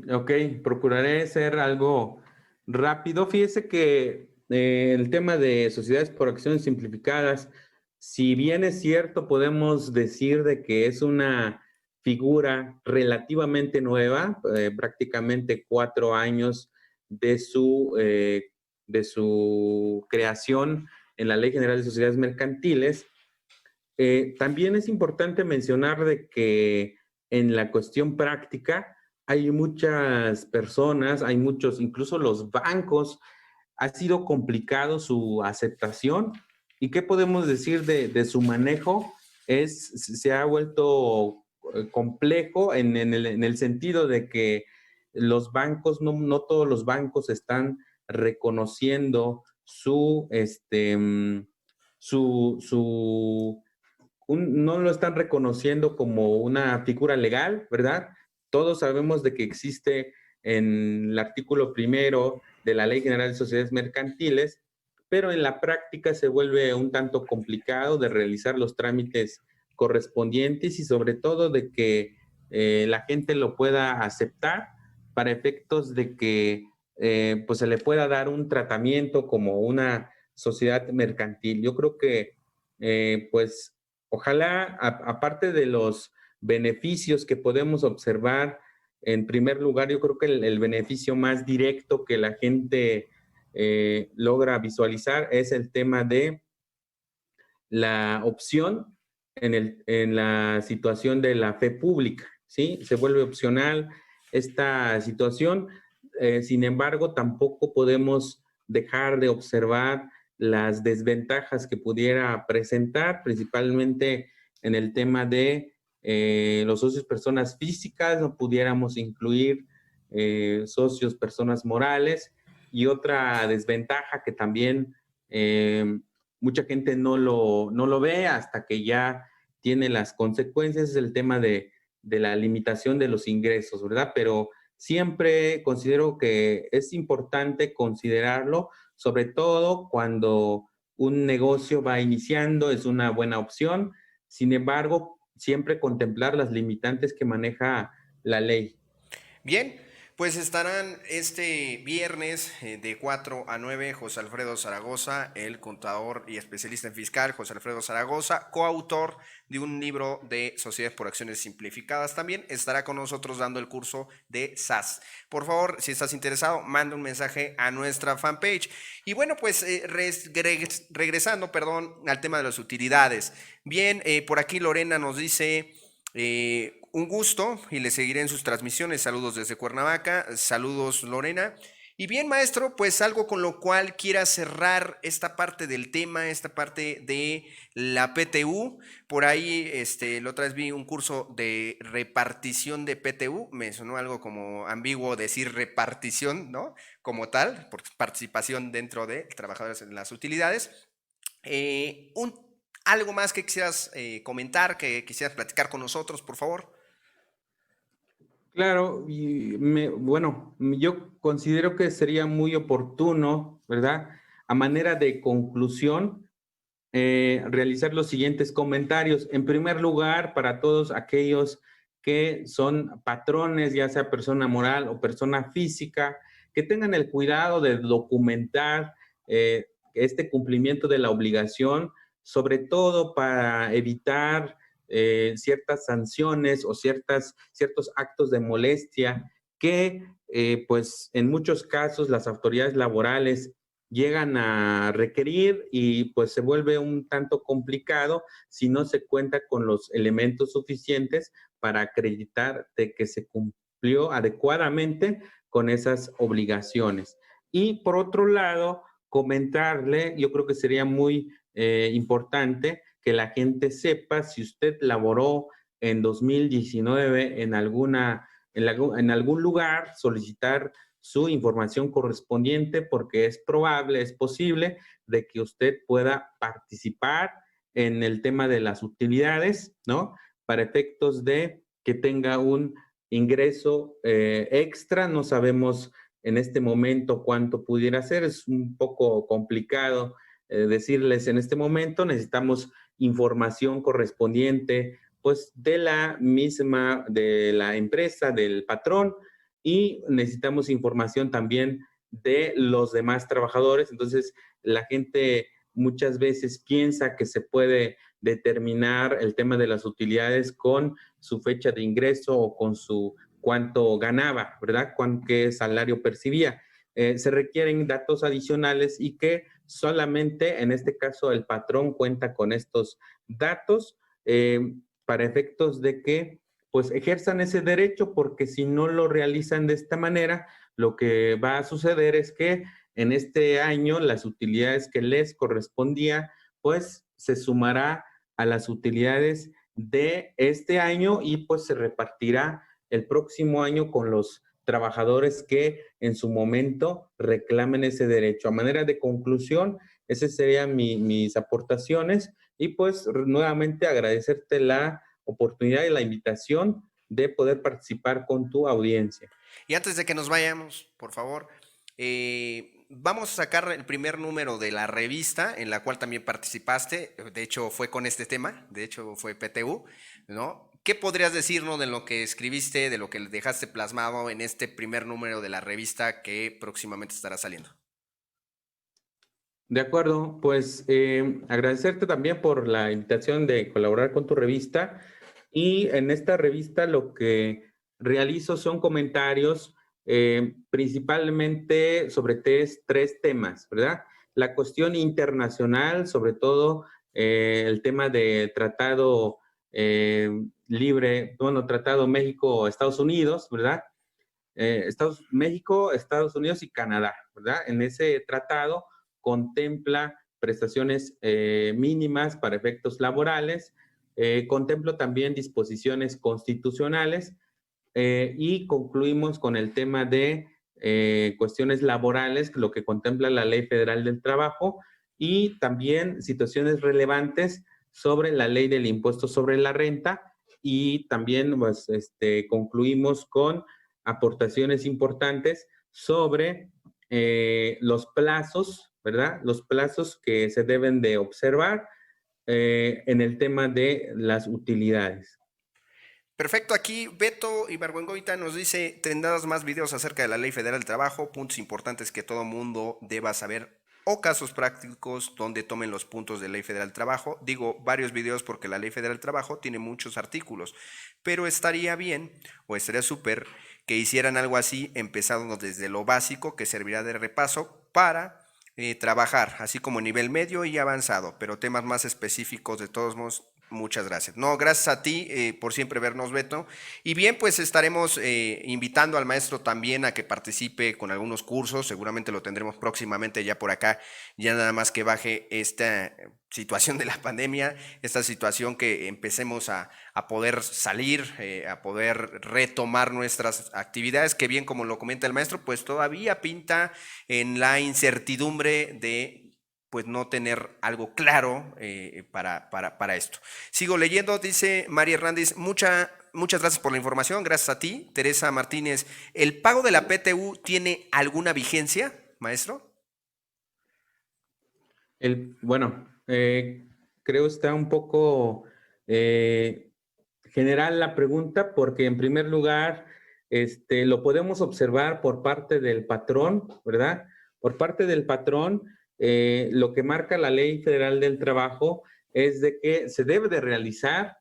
Ok, procuraré ser algo rápido. Fíjese que el tema de sociedades por acciones simplificadas, si bien es cierto, podemos decir de que es una figura relativamente nueva, prácticamente 4 años de su creación en la Ley General de Sociedades Mercantiles. También es importante mencionar de que en la cuestión práctica hay muchas personas, hay muchos, incluso los bancos, ha sido complicado su aceptación. ¿Y qué podemos decir de su manejo? Se ha vuelto complejo en el sentido de que los bancos, no todos los bancos están reconociendo su no lo están reconociendo como una figura legal, ¿verdad? Todos sabemos de que existe en el artículo primero de la Ley General de Sociedades Mercantiles, pero en la práctica se vuelve un tanto complicado de realizar los trámites correspondientes y sobre todo de que la gente lo pueda aceptar para efectos de que pues se le pueda dar un tratamiento como una sociedad mercantil. Yo creo que pues ojalá, aparte de los beneficios que podemos observar, en primer lugar, yo creo que el beneficio más directo que la gente logra visualizar es el tema de la opción en la situación de la fe pública, ¿sí? Se vuelve opcional esta situación. Sin embargo, tampoco podemos dejar de observar las desventajas que pudiera presentar, principalmente en el tema de los socios personas físicas, no pudiéramos incluir socios personas morales, y otra desventaja que también mucha gente no lo ve hasta que ya tiene las consecuencias, es el tema de la limitación de los ingresos, ¿verdad? Pero siempre considero que es importante considerarlo, sobre todo cuando un negocio va iniciando, es una buena opción. Sin embargo, siempre contemplar las limitantes que maneja la ley. Bien, pues estarán este viernes de 4 a 9 José Alfredo Zaragoza, el contador y especialista en fiscal, José Alfredo Zaragoza, coautor de un libro de Sociedades por Acciones Simplificadas. También estará con nosotros dando el curso de SAS. Por favor, si estás interesado, manda un mensaje a nuestra fanpage. Y bueno, pues regresando, al tema de las utilidades. Bien, por aquí Lorena nos dice... un gusto y le seguiré en sus transmisiones. Saludos desde Cuernavaca. Saludos, Lorena. Y bien, maestro, pues algo con lo cual quiera cerrar esta parte del tema, esta parte de la PTU. Por ahí, la otra vez vi un curso de repartición de PTU. Me sonó algo como ambiguo decir repartición, ¿no? Como tal, por participación dentro de trabajadores en las utilidades. Algo más que quisieras comentar, que quisieras platicar con nosotros, por favor. Claro, bueno, yo considero que sería muy oportuno, ¿verdad? A manera de conclusión, realizar los siguientes comentarios. En primer lugar, para todos aquellos que son patrones, ya sea persona moral o persona física, que tengan el cuidado de documentar este cumplimiento de la obligación, sobre todo para evitar ciertas sanciones o ciertos actos de molestia que, pues, en muchos casos las autoridades laborales llegan a requerir y pues se vuelve un tanto complicado si no se cuenta con los elementos suficientes para acreditar de que se cumplió adecuadamente con esas obligaciones. Y por otro lado, comentarle, yo creo que sería muy importante que la gente sepa si usted laboró en 2019 en algún lugar, solicitar su información correspondiente porque es probable, es posible de que usted pueda participar en el tema de las utilidades, ¿no? Para efectos de que tenga un ingreso extra. No sabemos en este momento cuánto pudiera ser, es un poco complicado decirles en este momento. Necesitamos información correspondiente pues de la empresa, del patrón, y necesitamos información también de los demás trabajadores. Entonces, la gente muchas veces piensa que se puede determinar el tema de las utilidades con su fecha de ingreso o con su cuánto ganaba, ¿verdad? Qué salario percibía. Se requieren datos adicionales y que solamente en este caso el patrón cuenta con estos datos para efectos de que pues ejerzan ese derecho, porque si no lo realizan de esta manera, lo que va a suceder es que en este año las utilidades que les correspondía, pues se sumará a las utilidades de este año y pues se repartirá el próximo año con los trabajadores que en su momento reclamen ese derecho. A manera de conclusión, esas serían mis aportaciones y pues nuevamente agradecerte la oportunidad y la invitación de poder participar con tu audiencia. Y antes de que nos vayamos, por favor, vamos a sacar el primer número de la revista en la cual también participaste, de hecho fue con este tema, de hecho fue PTU, ¿no? ¿Qué podrías decirnos de lo que escribiste, de lo que dejaste plasmado en este primer número de la revista que próximamente estará saliendo? De acuerdo, pues agradecerte también por la invitación de colaborar con tu revista. Y en esta revista lo que realizo son comentarios principalmente sobre tres temas, ¿verdad? La cuestión internacional, sobre todo el tema de tratado libre, bueno, tratado México-Estados Unidos, ¿verdad? México, Estados Unidos y Canadá, ¿verdad? En ese tratado contempla prestaciones mínimas para efectos laborales, contemplo también disposiciones constitucionales y concluimos con el tema de cuestiones laborales, lo que contempla la Ley Federal del Trabajo y también situaciones relevantes sobre la ley del impuesto sobre la renta y también pues, concluimos con aportaciones importantes sobre los plazos, ¿verdad? Los plazos que se deben de observar en el tema de las utilidades. Perfecto, aquí Beto Ibargüengoita nos dice, tendrás más videos acerca de la Ley Federal del Trabajo, puntos importantes que todo mundo deba saber o casos prácticos donde tomen los puntos de Ley Federal del Trabajo. Digo varios videos porque la Ley Federal del Trabajo tiene muchos artículos, pero estaría bien o estaría súper que hicieran algo así, empezando desde lo básico, que servirá de repaso para trabajar, así como nivel medio y avanzado, pero temas más específicos de todos modos. Muchas gracias. No, gracias a ti por siempre vernos, Beto. Y bien, pues estaremos invitando al maestro también a que participe con algunos cursos. Seguramente lo tendremos próximamente ya por acá, ya nada más que baje esta situación de la pandemia, esta situación que empecemos a poder salir, a poder retomar nuestras actividades, que bien como lo comenta el maestro, pues todavía pinta en la incertidumbre de pues no tener algo claro para esto. Sigo leyendo, dice María Hernández, muchas gracias por la información, gracias a ti. Teresa Martínez, ¿el pago de la PTU tiene alguna vigencia, maestro? Bueno, creo está un poco general la pregunta porque en primer lugar lo podemos observar por parte del patrón, ¿verdad? Por parte del patrón, lo que marca la Ley Federal del Trabajo es de que se debe de realizar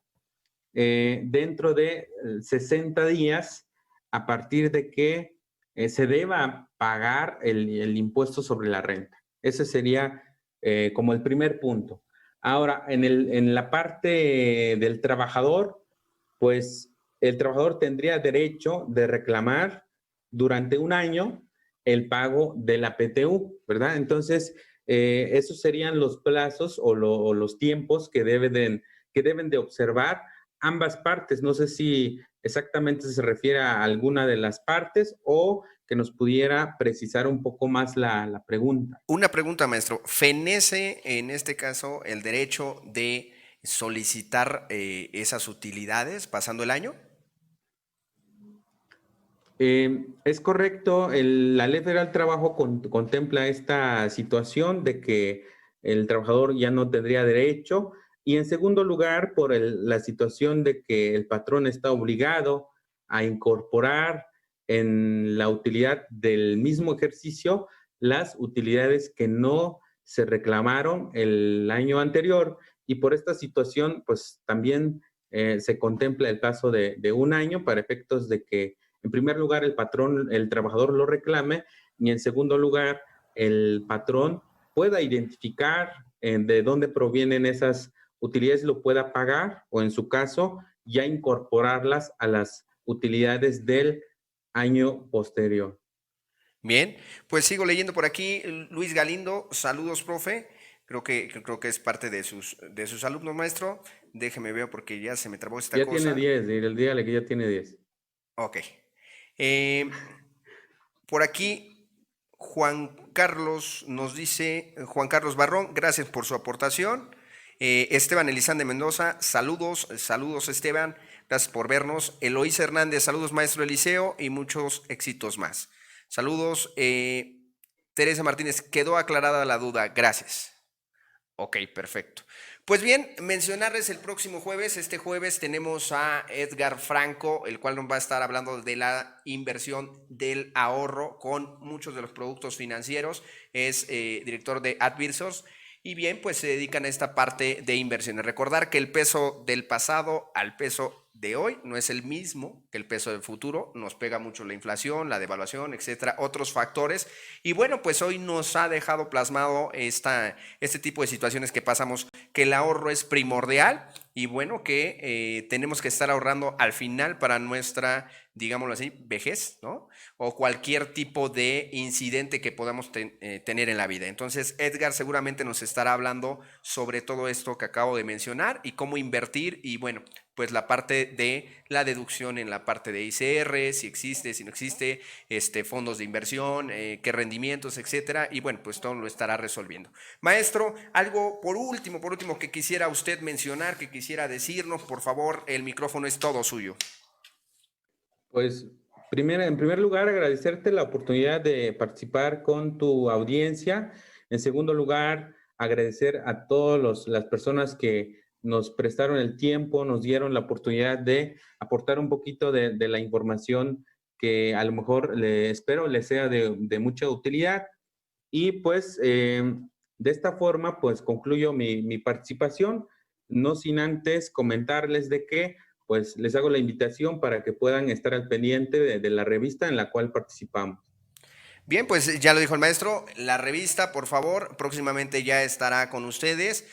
dentro de 60 días a partir de que se deba pagar el impuesto sobre la renta. Ese sería como el primer punto. Ahora, en la parte del trabajador, pues el trabajador tendría derecho de reclamar durante un año el pago de la PTU, ¿verdad? Entonces, esos serían los plazos o los tiempos que deben de observar ambas partes. No sé si exactamente se refiere a alguna de las partes o que nos pudiera precisar un poco más la pregunta. Una pregunta, maestro. ¿Fenece en este caso el derecho de solicitar esas utilidades pasando el año? Es correcto, la Ley Federal del Trabajo contempla esta situación de que el trabajador ya no tendría derecho y en segundo lugar por la situación de que el patrón está obligado a incorporar en la utilidad del mismo ejercicio las utilidades que no se reclamaron el año anterior y por esta situación pues también se contempla el plazo de un año para efectos de que en primer lugar, el trabajador lo reclame y en segundo lugar, el patrón pueda identificar de dónde provienen esas utilidades, lo pueda pagar o en su caso ya incorporarlas a las utilidades del año posterior. Bien, pues sigo leyendo por aquí. Luis Galindo, saludos, profe. Creo que es parte de sus alumnos, maestro. Déjeme ver porque ya se me trabó esta Ya tiene cosa. 10, dígale que ya tiene 10. Ok. Eh, por aquí, Juan Carlos nos dice, Juan Carlos Barrón, gracias por su aportación. Esteban Elizande Mendoza, saludos Esteban, gracias por vernos. Eloísa Hernández, saludos maestro Eliseo y muchos éxitos más. Saludos. Teresa Martínez, quedó aclarada la duda, gracias. Ok, perfecto. Pues bien, mencionarles el próximo jueves. Este jueves tenemos a Edgar Franco, el cual nos va a estar hablando de la inversión del ahorro con muchos de los productos financieros. Es director de Advisors. Y bien, pues se dedican a esta parte de inversiones. Recordar que el peso del pasado al peso de hoy no es el mismo que el peso del futuro. Nos pega mucho la inflación, la devaluación, etcétera, otros factores. Y bueno, pues hoy nos ha dejado plasmado este tipo de situaciones que pasamos, que el ahorro es primordial y bueno, que tenemos que estar ahorrando al final para nuestra, digámoslo así, vejez, ¿no? O cualquier tipo de incidente que podamos tener en la vida. Entonces, Edgar seguramente nos estará hablando sobre todo esto que acabo de mencionar y cómo invertir y bueno, pues la parte de la deducción en la parte de ICR, si existe, si no existe, fondos de inversión, qué rendimientos, etcétera, y bueno, pues todo lo estará resolviendo. Maestro, algo por último que quisiera usted mencionar, que quisiera decirnos, por favor, el micrófono es todo suyo. Pues en primer lugar, agradecerte la oportunidad de participar con tu audiencia. En segundo lugar, agradecer a todas las personas que nos prestaron el tiempo, nos dieron la oportunidad de aportar un poquito de la información que a lo mejor espero les sea de mucha utilidad. Y pues de esta forma, pues concluyo mi participación, no sin antes comentarles de que pues les hago la invitación para que puedan estar al pendiente de la revista en la cual participamos. Bien, pues ya lo dijo el maestro, la revista, por favor, próximamente ya estará con ustedes.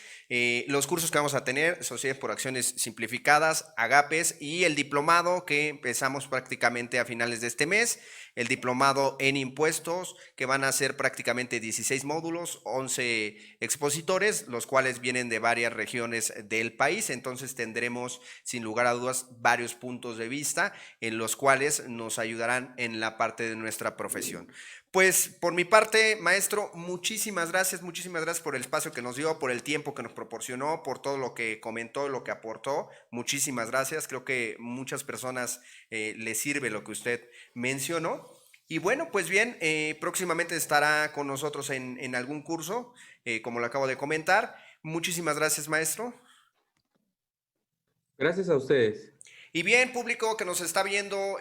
Los cursos que vamos a tener, Sociedades por Acciones Simplificadas, Agapes y el diplomado que empezamos prácticamente a finales de este mes, el diplomado en impuestos, que van a ser prácticamente 16 módulos, 11 expositores, los cuales vienen de varias regiones del país, entonces tendremos sin lugar a dudas varios puntos de vista en los cuales nos ayudarán en la parte de nuestra profesión. Pues por mi parte, maestro, muchísimas gracias por el espacio que nos dio, por el tiempo que nos proporcionó, por todo lo que comentó, lo que aportó. Muchísimas gracias. Creo que muchas personas les sirve lo que usted mencionó. Y bueno, pues bien, próximamente estará con nosotros en algún curso, como lo acabo de comentar. Muchísimas gracias, maestro. Gracias a ustedes. Y bien, público que nos está viendo,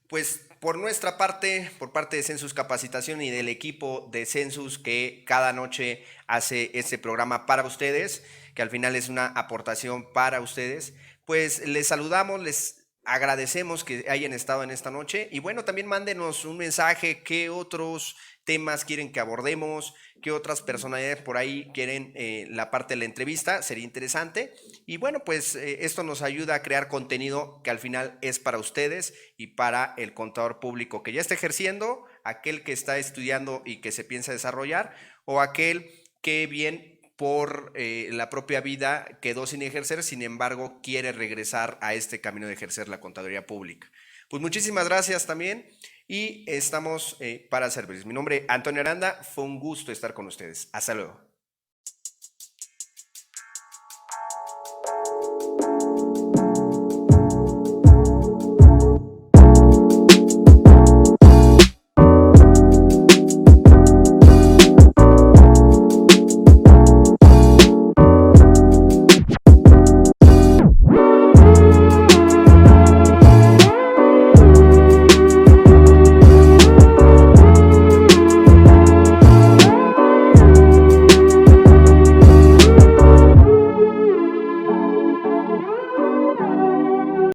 pues por nuestra parte, por parte de Census Capacitación y del equipo de Census que cada noche hace este programa para ustedes, que al final es una aportación para ustedes, pues les saludamos, les agradecemos que hayan estado en esta noche y bueno, también mándenos un mensaje, qué otros temas quieren que abordemos, qué otras personalidades por ahí quieren la parte de la entrevista, sería interesante. Y bueno, pues esto nos ayuda a crear contenido que al final es para ustedes y para el contador público que ya está ejerciendo, aquel que está estudiando y que se piensa desarrollar, o aquel que bien por la propia vida quedó sin ejercer, sin embargo quiere regresar a este camino de ejercer la contaduría pública. Pues muchísimas gracias también y estamos para servirles. Mi nombre es Antonio Aranda, fue un gusto estar con ustedes. Hasta luego.